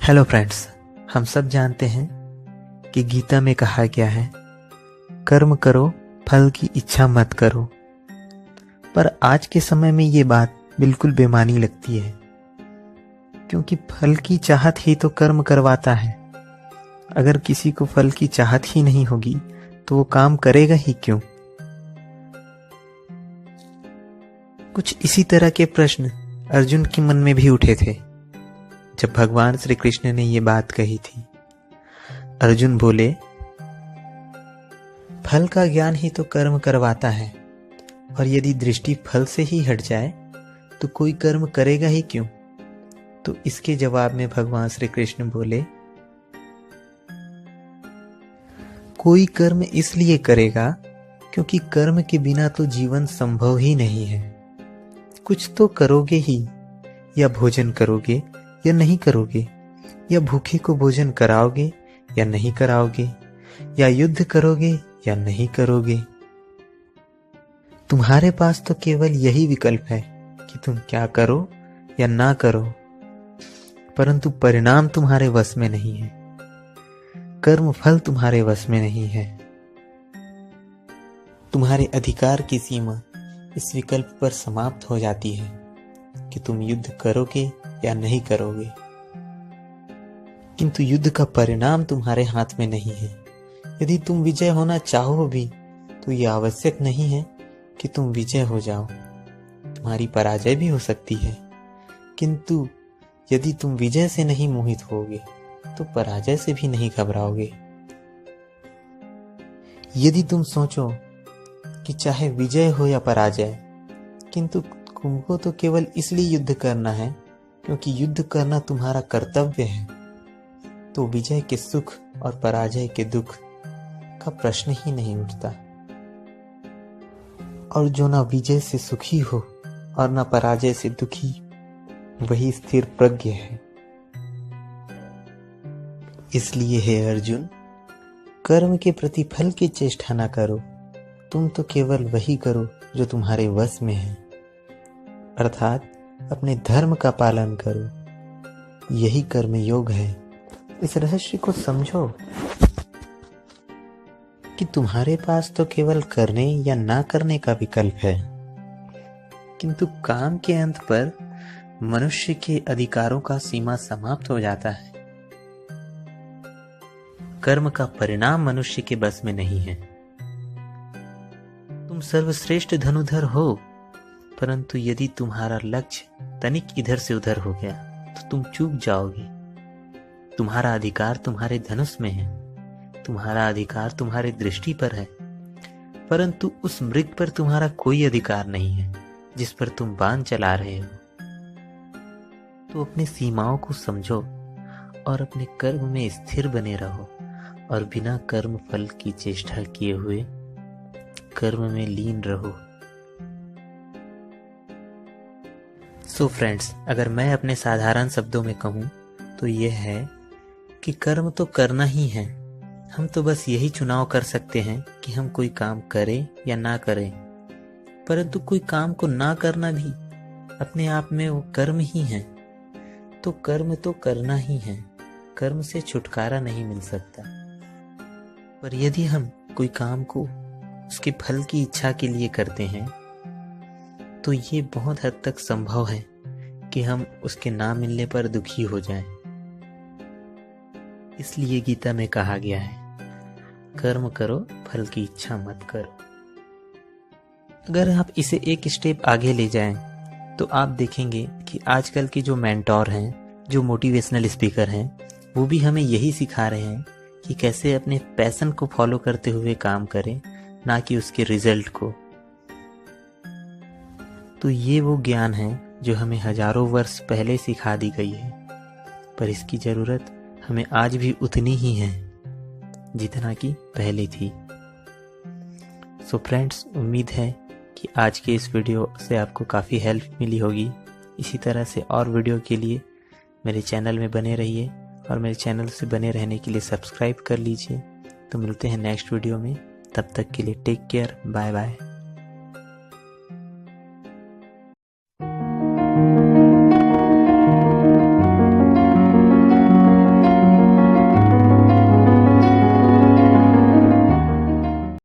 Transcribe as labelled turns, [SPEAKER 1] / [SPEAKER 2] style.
[SPEAKER 1] Hello friends, हम सब जानते हैं कि गीता में कहा गया है कर्म करो, फल की इच्छा मत करो। पर आज के समय में ये बात बिल्कुल बेमानी लगती है, क्योंकि फल की चाहत ही तो कर्म करवाता है। अगर किसी को फल की चाहत ही नहीं होगी तो वो काम करेगा ही क्यों? कुछ इसी तरह के प्रश्न अर्जुन के मन में भी उठे थे जब भगवान श्री कृष्ण ने ये बात कही थी। अर्जुन बोले, फल का ज्ञान ही तो कर्म करवाता है, और यदि दृष्टि फल से ही हट जाए तो कोई कर्म करेगा ही क्यों? तो इसके जवाब में भगवान श्री कृष्ण बोले, कोई कर्म इसलिए करेगा क्योंकि कर्म के बिना तो जीवन संभव ही नहीं है। कुछ तो करोगे ही, या भोजन करोगे या नहीं करोगे, या भूखे को भोजन कराओगे या नहीं कराओगे, या युद्ध करोगे या नहीं करोगे। तुम्हारे पास तो केवल यही विकल्प है कि तुम क्या करो या ना करो, परंतु परिणाम तुम्हारे वश में नहीं है। कर्म फल तुम्हारे वश में नहीं है। तुम्हारे अधिकार की सीमा इस विकल्प पर समाप्त हो जाती है कि तुम युद्ध करोगे या नहीं करोगे। किंतु युद्ध का परिणाम तुम्हारे हाथ में नहीं है। यदि तुम विजय होना चाहो भी तो यह आवश्यक नहीं है कि तुम विजय हो जाओ। तुम्हारी पराजय भी हो सकती है, किंतु यदि तुम विजय से नहीं मोहित होगे तो पराजय से भी नहीं घबराओगे। यदि तुम सोचो कि चाहे विजय हो या पराजय, किंतु तुमको तो केवल इसलिए युद्ध करना है क्योंकि युद्ध करना तुम्हारा कर्तव्य है, तो विजय के सुख और पराजय के दुख का प्रश्न ही नहीं उठता। और जो ना विजय से सुखी हो और ना पराजय से दुखी, वही स्थिर प्रज्ञ है। इसलिए हे अर्जुन, कर्म के प्रति फल की चेष्टा न करो। तुम तो केवल वही करो जो तुम्हारे वश में है, अर्थात अपने धर्म का पालन करो। यही कर्म योग है। इस रहस्य को समझो कि तुम्हारे पास तो केवल करने या ना करने का विकल्प है, किंतु काम के अंत पर मनुष्य के अधिकारों का सीमा समाप्त हो जाता है। कर्म का परिणाम मनुष्य के बस में नहीं है। तुम सर्वश्रेष्ठ धनुधर हो, परंतु यदि तुम्हारा लक्ष्य तनिक इधर से उधर हो गया तो तुम चूक जाओगे। तुम्हारा अधिकार तुम्हारे धनुष में है, तुम्हारा अधिकार तुम्हारी दृष्टि पर है, परंतु उस मृग पर तुम्हारा कोई अधिकार नहीं है जिस पर तुम बाण चला रहे हो। तो अपनी सीमाओं को समझो और अपने कर्म में स्थिर बने रहो, और बिना कर्म फल की चेष्टा किए हुए कर्म में लीन रहो। सो फ्रेंड्स, अगर मैं अपने साधारण शब्दों में कहूँ तो यह है कि कर्म तो करना ही है। हम तो बस यही चुनाव कर सकते हैं कि हम कोई काम करें या ना करें, परंतु कोई काम को ना करना भी अपने आप में वो कर्म ही है। तो कर्म तो करना ही है, कर्म से छुटकारा नहीं मिल सकता। पर यदि हम कोई काम को उसके फल की इच्छा के लिए करते हैं तो ये बहुत हद तक संभव है कि हम उसके ना मिलने पर दुखी हो जाएं। इसलिए गीता में कहा गया है, कर्म करो, फल की इच्छा मत करो। अगर आप इसे एक स्टेप आगे ले जाएं तो आप देखेंगे कि आजकल के जो मेंटोर हैं, जो मोटिवेशनल स्पीकर हैं, वो भी हमें यही सिखा रहे हैं कि कैसे अपने पैशन को फॉलो करते हुए काम करें, ना कि उसके रिजल्ट को। तो ये वो ज्ञान है जो हमें हजारों वर्ष पहले सिखा दी गई है, पर इसकी जरूरत हमें आज भी उतनी ही है जितना कि पहले थी। सो फ्रेंड्स, उम्मीद है कि आज के इस वीडियो से आपको काफ़ी हेल्प मिली होगी। इसी तरह से और वीडियो के लिए मेरे चैनल में बने रहिए, और मेरे चैनल से बने रहने के लिए सब्सक्राइब कर लीजिए। तो मिलते हैं नेक्स्ट वीडियो में, तब तक के लिए टेक केयर, बाय बाय।